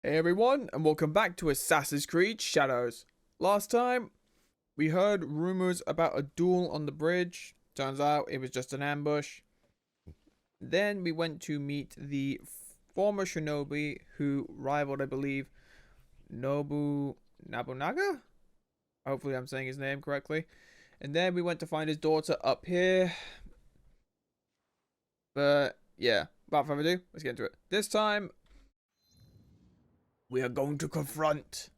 Hey everyone, and welcome back to Assassin's Creed Shadows. Last time, we heard rumors about a duel on the bridge. Turns out it was just an ambush. Then we went to meet the former shinobi who rivaled, I believe, Nobunaga? Hopefully I'm saying his name correctly. And then we went to find his daughter up here. But yeah, without further ado, let's get into it. This time, we are going to confront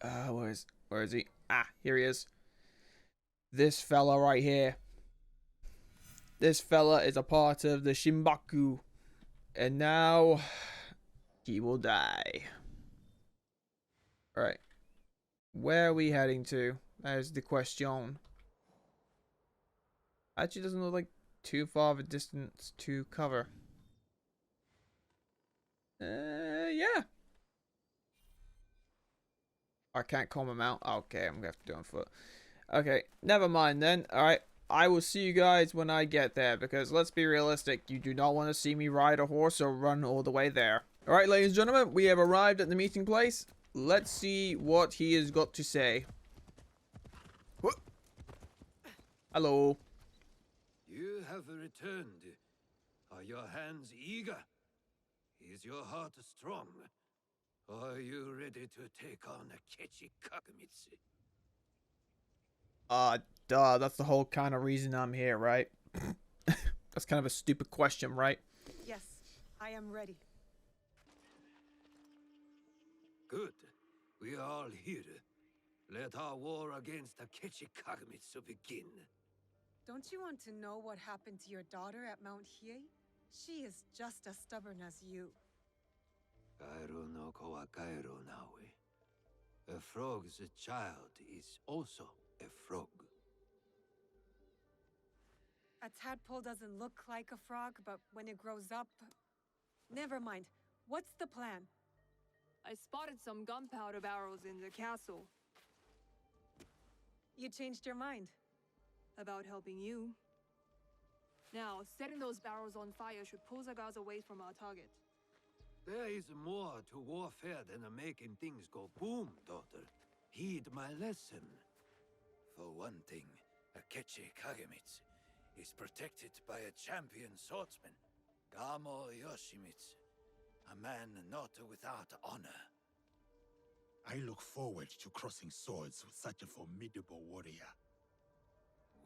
where is he? Ah, here he is. This fella right here. This fella is a part of the Shimbaku. And now he will die. Alright. Where are we heading to? That is the question. Actually doesn't look like too far of a distance to cover. Yeah. I can't comb him out. Okay, I'm gonna have to do it on foot. Okay, never mind then. Alright, I will see you guys when I get there, because let's be realistic, you do not want to see me ride a horse or run all the way there. Alright, ladies and gentlemen, we have arrived at the meeting place. Let's see what he has got to say. Hello. You have returned. Are your hands eager? Is your heart strong? Are you ready to take on Akechi Kagemitsu? Duh, that's the whole kind of reason I'm here, right? That's kind of a stupid question, right? Yes, I am ready. Good. We are all here. Let our war against Akechi Kagemitsu begin. Don't you want to know what happened to your daughter at Mount Hiei? She is just as stubborn as you. Kairo no Kawakairo Nawe. A frog's child is also a frog. A tadpole doesn't look like a frog, but when it grows up... Never mind. What's the plan? I spotted some gunpowder barrels in the castle. You changed your mind. About helping you. Now, setting those barrels on fire should pull the guards away from our target. There is more to warfare than making things go boom, daughter. Heed my lesson. For one thing, Akechi Kagemitsu is protected by a champion swordsman, Gamo Yoshimitsu, a man not without honor. I look forward to crossing swords with such a formidable warrior.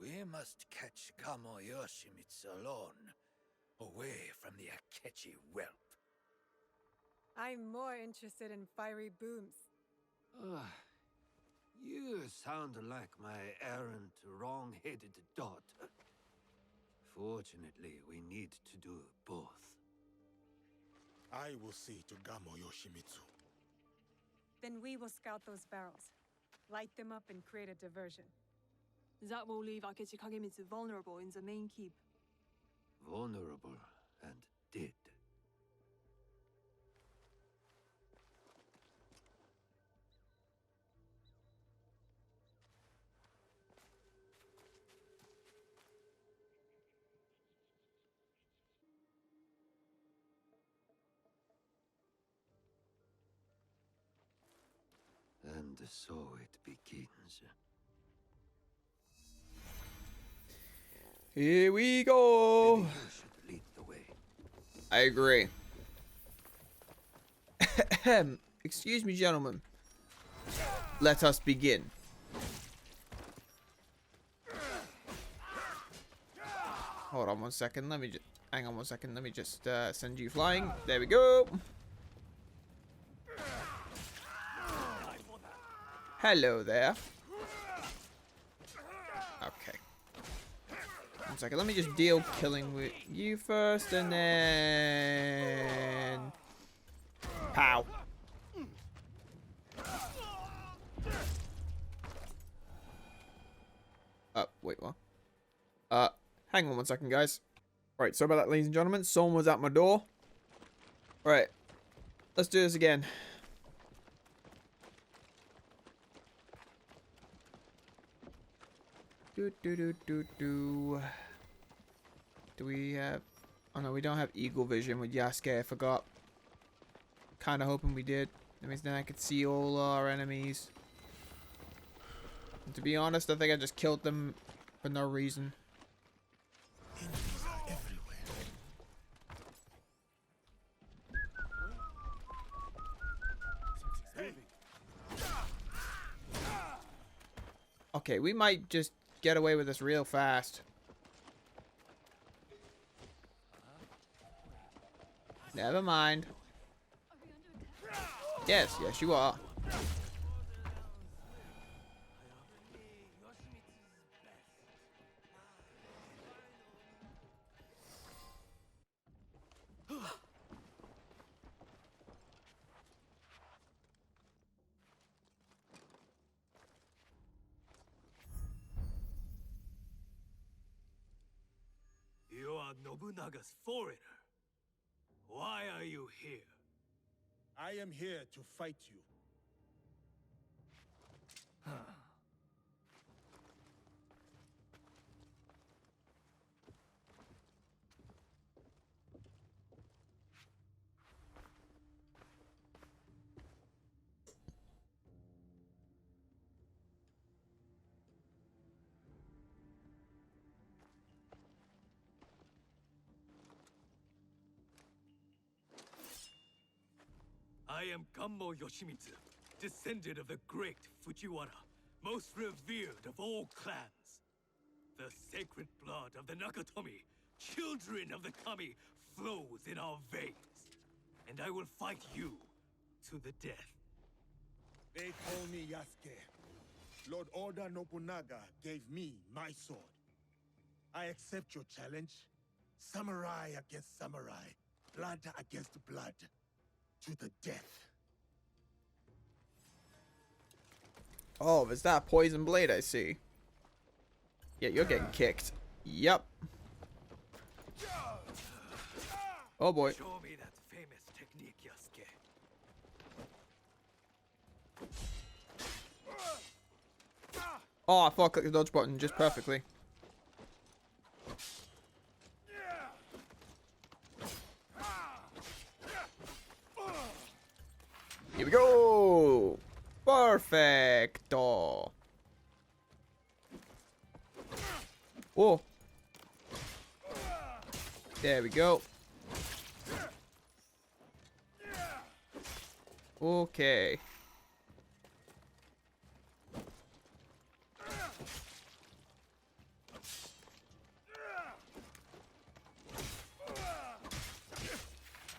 We must catch Gamo Yoshimitsu alone, away from the Akechi whelp. I'm more interested in fiery booms. You sound like my errant, wrong-headed daughter. Fortunately, we need to do both. I will see to Gamo Yoshimitsu. Then we will scout those barrels, light them up and create a diversion. That will leave Akechi Kagemitsu vulnerable in the main keep. Vulnerable and dead. And so it begins. Here we go. Maybe you should lead the way. I agree. Excuse me, gentlemen. Let us begin. Hold on 1 second. Let me just hang on 1 second. Let me just send you flying. There we go. Hello there. Okay. 1 second. Let me just deal killing with you first, and then pow. Wait, what? Hang on 1 second, guys. Right, sorry about that, ladies and gentlemen. Someone was at my door. Right, let's do this again. Do we have... Oh no, we don't have eagle vision with Yasuke, I forgot. kind of hoping we did. That means then I could see all our enemies. And to be honest, I think I just killed them for no reason. Enemies are everywhere. Okay, we might just get away with this real fast. Never mind. Yes, yes you are. You are Nobunaga's foreigner. Why are you here? I am here to fight you. I am Gammo Yoshimitsu, descendant of the great Fujiwara, most revered of all clans. The sacred blood of the Nakatomi, children of the Kami, flows in our veins. And I will fight you to the death. They call me Yasuke. Lord Oda Nobunaga gave me my sword. I accept your challenge. Samurai against samurai. Blood against blood. To the death. Oh, is that a poison blade I see? Yeah, you're getting kicked. Yep. Oh boy. Show me that famous technique, Yasuke. Oh, I thought I clicked the dodge button just perfectly. Here we go! Perfecto! Oh! There we go. Okay.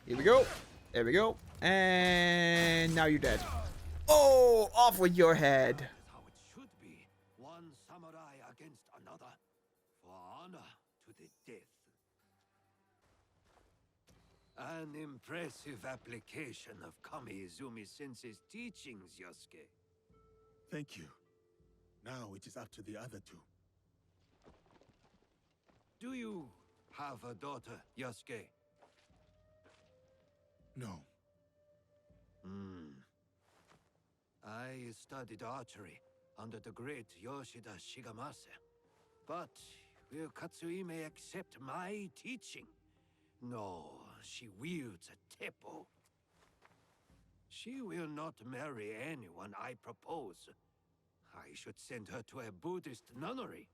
Here we go. There we go. And now you're dead. Oh, off with your head. That is how it should be. One samurai against another. For honor to the death. An impressive application of Kami Izumi-sensei's teachings, Yosuke. Thank you. Now it is up to the other two. Do you have a daughter, Yosuke? No. I studied archery under the great Yoshida Shigemasa. But will Katsuhime accept my teaching? No, she wields a teppo. She will not marry anyone I propose. I should send her to a Buddhist nunnery.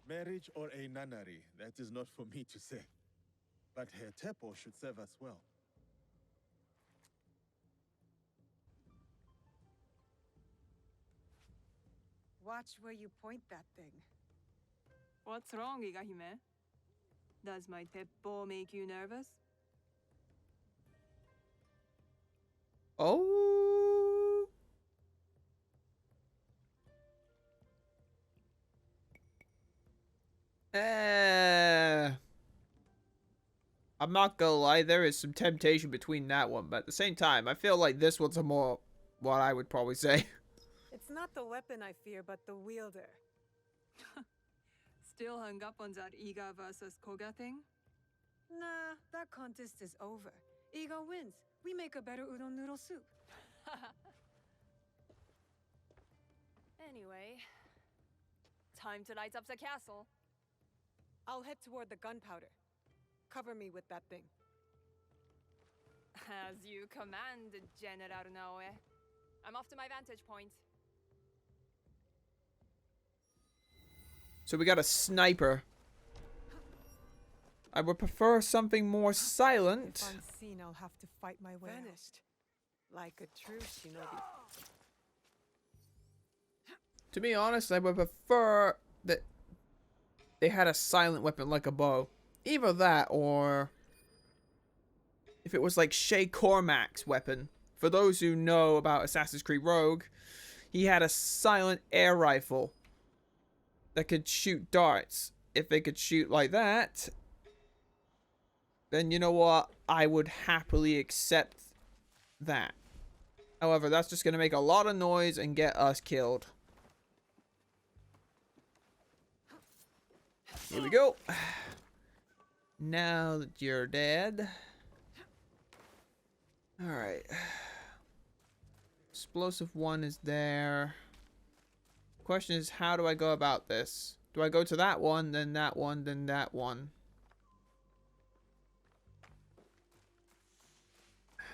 Marriage or a nunnery, that is not for me to say. But her teppo should serve us well. Watch where you point that thing. What's wrong, Igahime? Does my teppo make you nervous? Oh. I'm not gonna lie, there is some temptation between that one, but at the same time, I feel like this one's a more, what I would probably say. It's not the weapon I fear, but the wielder. Still hung up on that Iga versus Koga thing? Nah, that contest is over. Iga wins. We make a better udon noodle soup. Anyway, time to light up the castle. I'll head toward the gunpowder. Cover me with that thing. As you command, General Naoe. I'm off to my vantage point. So we got a sniper. I would prefer something more silent. If unseen, I'll have to fight my way out. Vanished. Like a true shinobi. To be honest, I would prefer that they had a silent weapon like a bow. Either that or if it was like Shay Cormac's weapon. For those who know about Assassin's Creed Rogue, he had a silent air rifle that could shoot darts. If they could shoot like that, then you know what? I would happily accept that. However, that's just going to make a lot of noise and get us killed. Here we go. Now that you're dead. Alright. Explosive 1 is there. Question is, how do I go about this? Do I go to that one, then that one, then that one?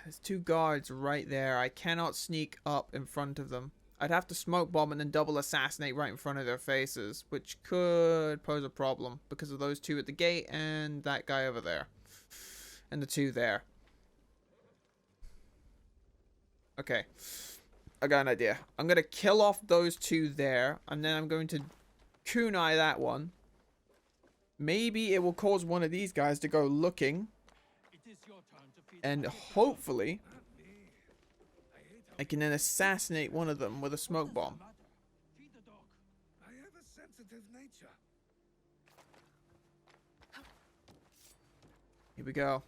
There's 2 guards right there. I cannot sneak up in front of them. I'd have to smoke bomb and then double assassinate right in front of their faces, which could pose a problem because of those 2 at the gate and that guy over there. And the 2 there. Okay. I got an idea. I'm going to kill off those 2 there, and then I'm going to kunai that one. Maybe it will cause one of these guys to go looking. And hopefully I can then assassinate one of them with a smoke bomb. I have a sensitive nature. Here we go.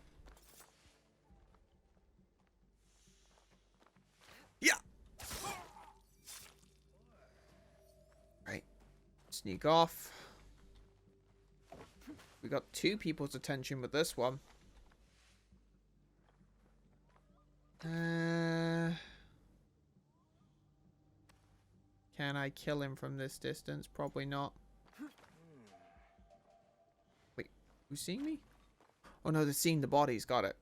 Yeah. Right. Sneak off. We got 2 people's attention with this one. Can I kill him from this distance? Probably not. Wait, who's seeing me? Oh no, they're seeing the bodies. Got it.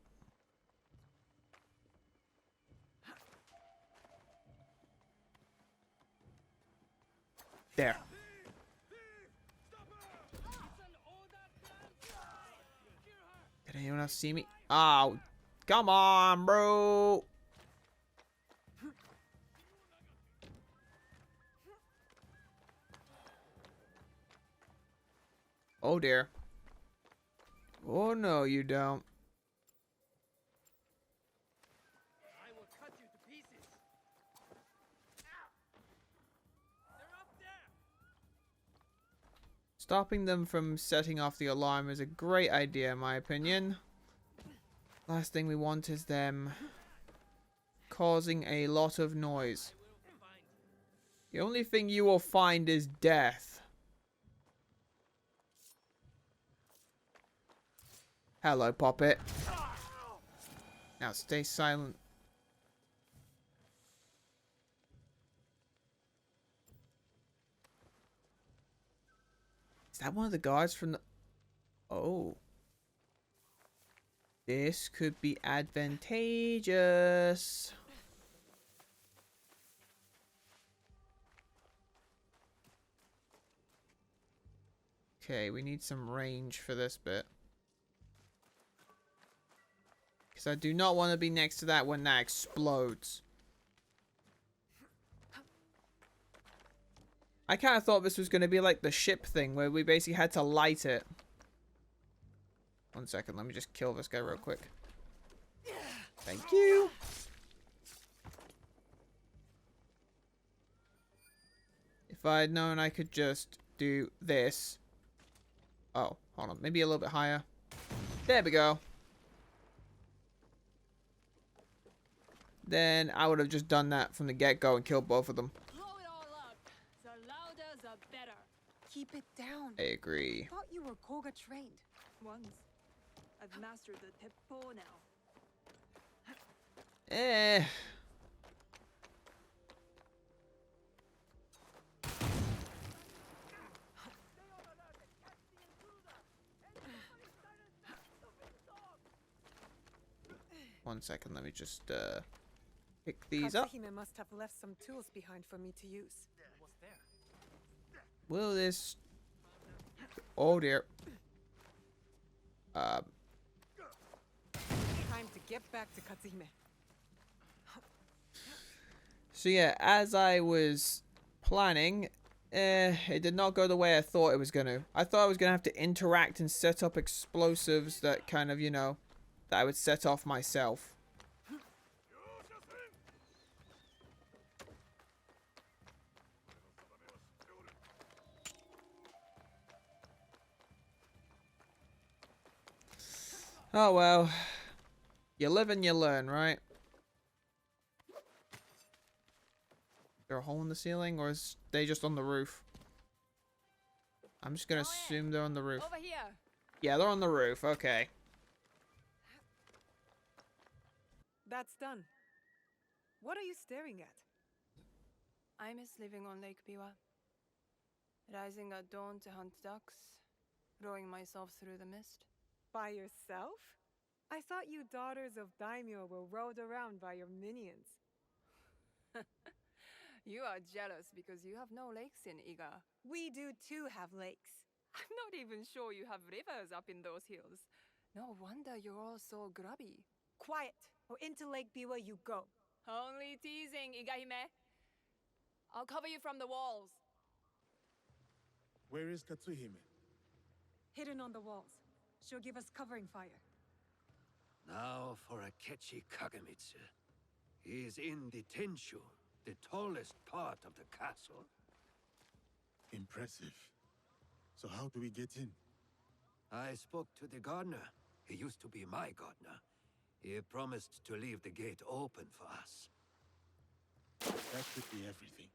There. Did anyone else see me? Oh, come on, bro. Oh dear. Oh no, you don't. I will cut you to pieces. They're up there. Stopping them from setting off the alarm is a great idea, in my opinion. Last thing we want is them causing a lot of noise. The only thing you will find is death. Hello, puppet. Now stay silent. Is that one of the guards from the... Oh. This could be advantageous. Okay, we need some range for this bit. Because I do not want to be next to that when that explodes. I kind of thought this was going to be like the ship thing where we basically had to light it. 1 second, let me just kill this guy real quick. Thank you. If I had known I could just do this. Oh, hold on. Maybe a little bit higher. There we go. Then I would have just done that from the get-go and killed both of them. Blow it all up. The louder, the better. Keep it down. I agree. I thought you were Koga trained. Once. I've mastered the teppo now. Eh. 1 second. Let me just pick these up. Katsuhime must have left some tools behind for me to use. Will this... Oh dear. Time to get back to Katsuhime. So yeah, as I was planning, it did not go the way I thought it was going to. I thought I was going to have to interact and set up explosives that kind of, you know, that I would set off myself. Oh well, you live and you learn, right? Is there a hole in the ceiling, or is they just on the roof? I'm just gonna assume they're on the roof. Over here. Yeah, they're on the roof. Okay. That's done. What are you staring at? I miss living on Lake Biwa. Rising at dawn to hunt ducks, rowing myself through the mist. By yourself? I thought you daughters of daimyo were rowed around by your minions. You are jealous because you have no lakes in Iga. We do too have lakes. I'm not even sure you have rivers up in those hills. No wonder you're all so grubby. Quiet, or into Lake Biwa you go. Only teasing, Igahime. I'll cover you from the walls. Where is Katsuhime? Hidden on the walls. She'll give us covering fire. Now for Akechi Kagemitsu. He is in the Tenshu, the tallest part of the castle. Impressive. So how do we get in? I spoke to the gardener. He used to be my gardener. He promised to leave the gate open for us. That could be everything.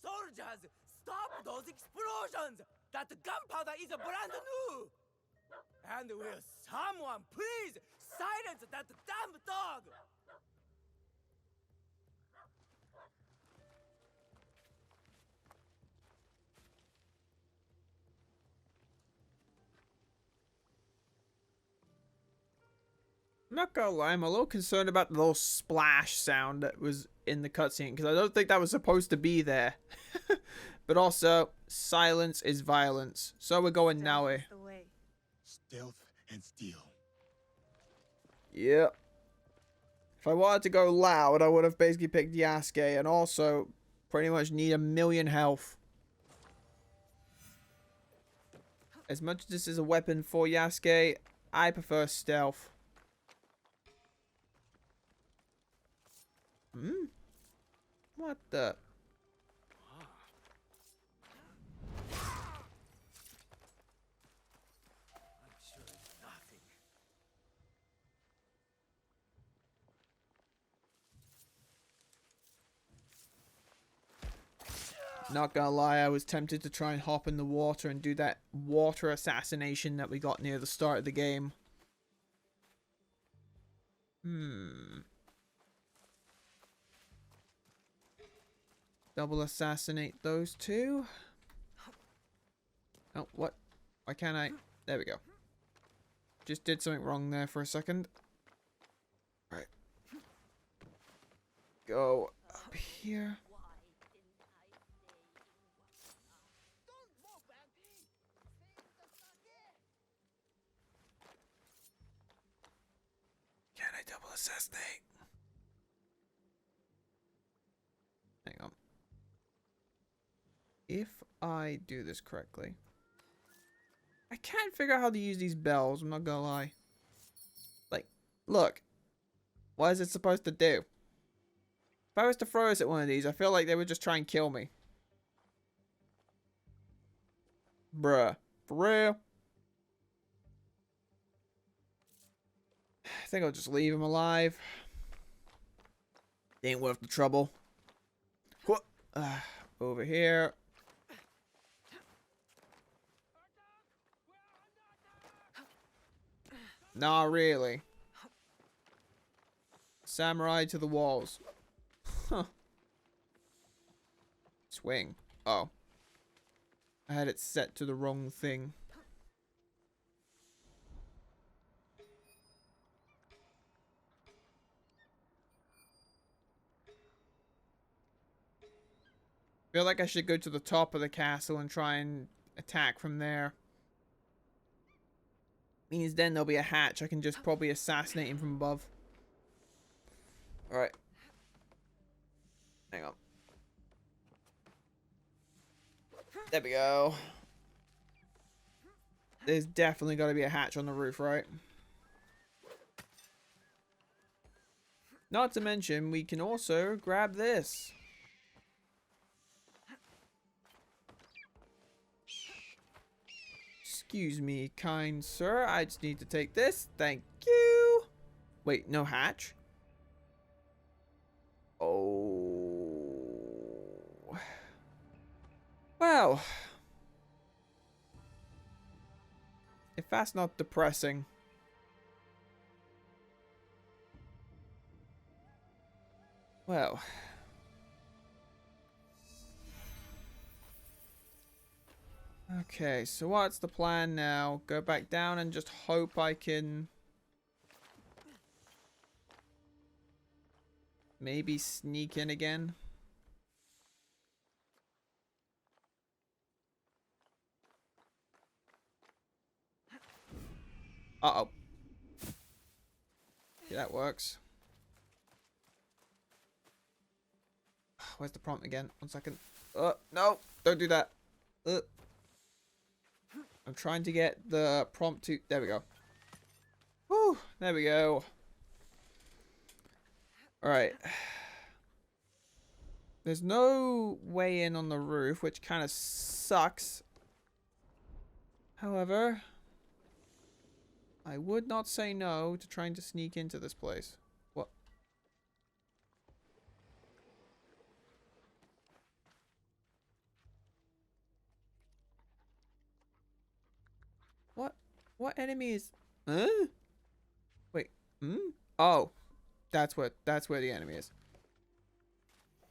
Soldiers, stop those explosions! That gunpowder is brand new! And will someone please silence that damn dog? I'm not gonna lie, I'm a little concerned about the little splash sound that was in the cutscene, because I don't think that was supposed to be there. But also, silence is violence. So we're going now. Stealth is the way. Stealth and steel. Yeah. If I wanted to go loud, I would have basically picked Yasuke, and also pretty much need 1,000,000 health. As much as this is a weapon for Yasuke, I prefer stealth. Hmm? What the? I'm sure it's nothing. Not gonna lie, I was tempted to try and hop in the water and do that water assassination that we got near the start of the game. Double assassinate those two. Oh, what? Why can't I? There we go. Just did something wrong there for a second. Alright. Go up here. Can I double assassinate? Hang on. If I do this correctly. I can't figure out how to use these bells, I'm not gonna lie. Like, look. What is it supposed to do? If I was to throw this at one of these, I feel like they would just try and kill me. Bruh. For real? I think I'll just leave him alive. Ain't worth the trouble. Over here. Nah, really. Samurai to the walls. Huh. Swing. Oh. I had it set to the wrong thing. Feel like I should go to the top of the castle and try and attack from there. Means then there'll be a hatch. I can just probably assassinate him from above. Alright. Hang on. There we go. There's definitely got to be a hatch on the roof, right? Not to mention, we can also grab this. Excuse me, kind sir. I just need to take this. Thank you. Wait, no hatch? Oh. Well. If that's not depressing. Well. Okay, so what's the plan now? Go back down and just hope I can maybe sneak in again. Uh-oh. Yeah, that works. Where's the prompt again? 1 second. No! Don't do that. I'm trying to get the prompt to... There we go. Woo! There we go. Alright. There's no way in on the roof, which kind of sucks. However, I would not say no to trying to sneak into this place. What? What enemy is... Huh? Wait. Oh. That's where the enemy is.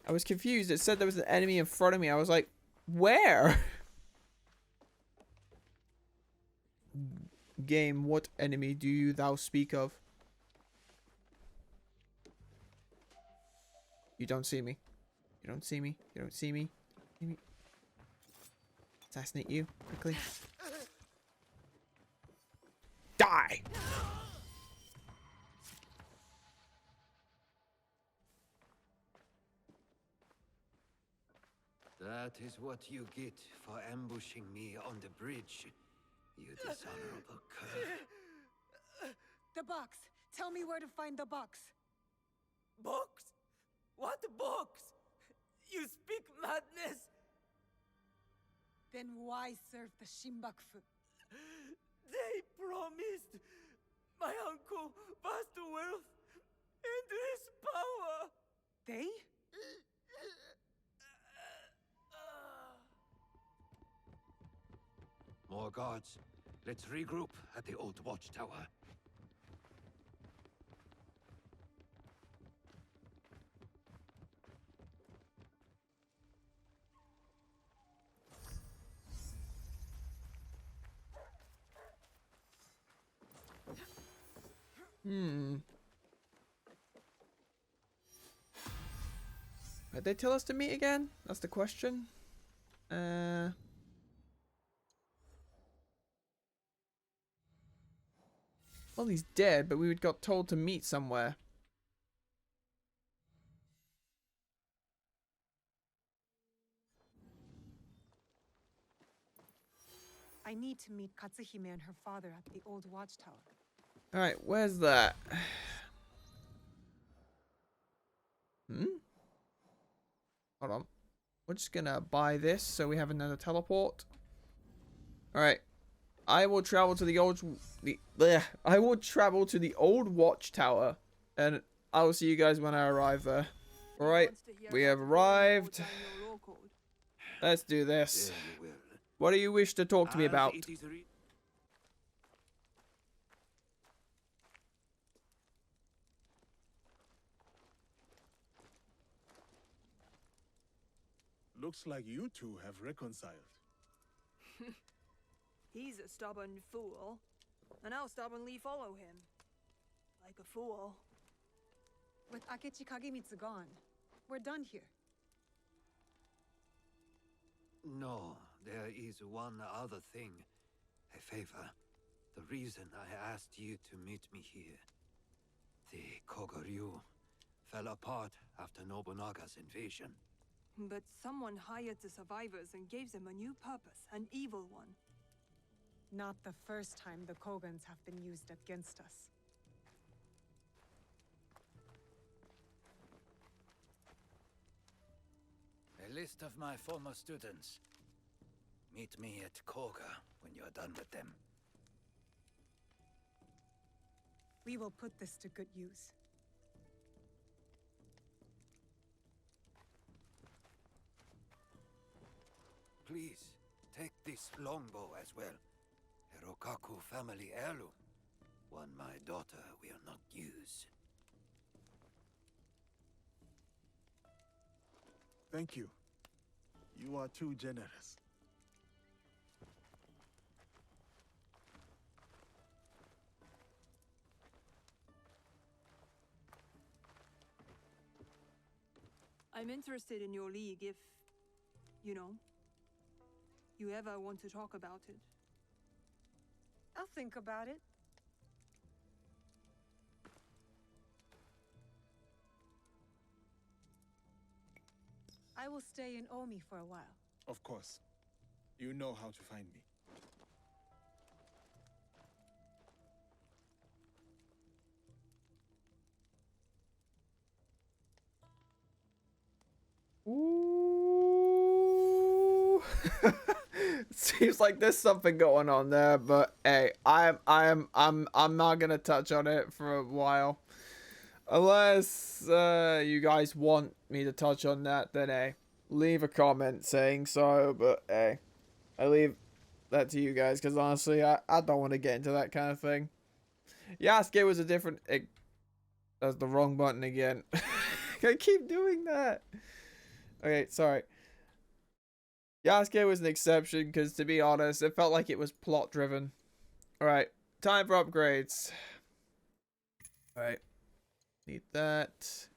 I was confused. It said there was an enemy in front of me. I was like, where? Game, what enemy do thou speak of? You don't see me. You don't see me. You don't see me. Assassinate you quickly. Die! That is what you get for ambushing me on the bridge, you dishonorable cur. The box! Tell me where to find the box! Box? What box? You speak madness? Then why serve the Shimbakufu? They promised my uncle vast wealth and his power. They? More guards. Let's regroup at the old watchtower. Did they tell us to meet again? That's the question. Well, he's dead, but we got told to meet somewhere. I need to meet Katsuhime and her father at the old watchtower. Alright, where's that? Hold on. We're just gonna buy this so we have another teleport. Alright. I will travel to the old watchtower, and I will see you guys when I arrive there. Alright, we have arrived. Let's do this. There you will. What do you wish to talk to me As about? it is Looks like you two have reconciled. He's a stubborn fool, and I'll stubbornly follow him. Like a fool. With Akechi Kagemitsu gone, we're done here. No, there is one other thing. A favor. The reason I asked you to meet me here. The Kogoryu fell apart after Nobunaga's invasion. But someone hired the survivors and gave them a new purpose, an evil one. Not the first time the Kogans have been used against us. A list of my former students. Meet me at Koga when you're done with them. We will put this to good use. Please, take this longbow as well. A Rokaku family heirloom. One my daughter will not use. Thank you. You are too generous. I'm interested in your league if, you know, you ever want to talk about it. I'll think about it. I will stay in Omi for a while. Of course. You know how to find me. Ooh. Seems like there's something going on there, but hey, I'm not gonna touch on it for a while. Unless you guys want me to touch on that, then hey, leave a comment saying so, but hey, I leave that to you guys, because honestly, I don't want to get into that kind of thing. Yasuke was a different... that's the wrong button again. I keep doing that. Okay, sorry. Yasuke was an exception, because to be honest, it felt like it was plot driven. Alright, time for upgrades. Alright. Need that. Is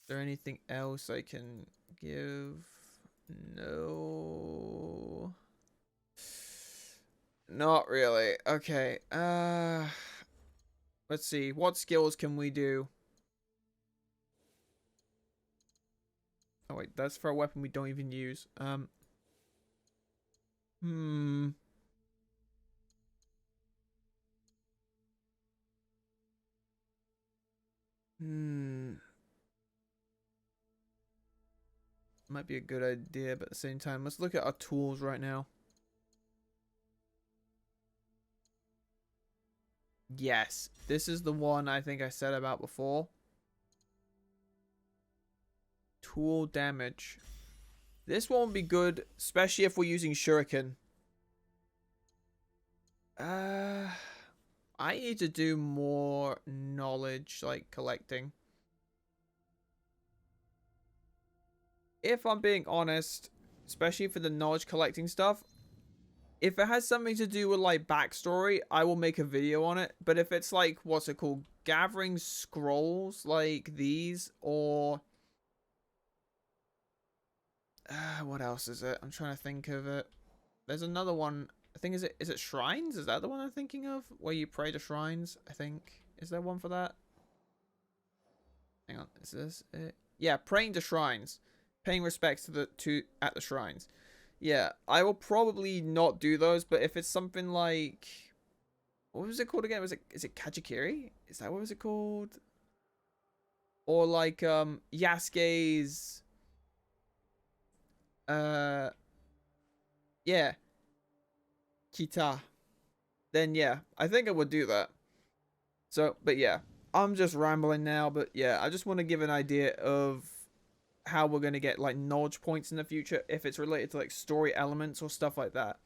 there anything else I can give? No. Not really. Okay. Let's see. What skills can we do? Oh wait, that's for a weapon we don't even use. Might be a good idea, but at the same time, let's look at our tools right now. Yes, this is the one I think I said about before. Tool damage. This one would be good, especially if we're using shuriken. I need to do more knowledge, like collecting. If I'm being honest, especially for the knowledge collecting stuff, if it has something to do with like backstory, I will make a video on it. But if it's like, what's it called? Gathering scrolls like these, or what else is it? I'm trying to think of it. There's another one. I think is it shrines? Is that the one I'm thinking of? Where you pray to shrines, I think. Is there one for that? Hang on, is this it? Yeah, praying to shrines. Paying respects to at the shrines. Yeah, I will probably not do those, but if it's something like, what was it called again? Is it Kajikiri? Is that what was it called? Or like Yasuke's yeah, Kita. Then yeah, I think I would do that. So, but yeah, I'm just rambling now, but yeah, I just want to give an idea of how we're going to get like knowledge points in the future, if it's related to like story elements or stuff like that.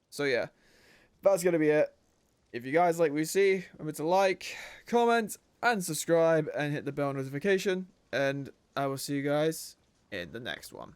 So yeah, that's going to be it. If you guys like what you see, remember to like, comment, and subscribe, and hit the bell notification. And I will see you guys in the next one.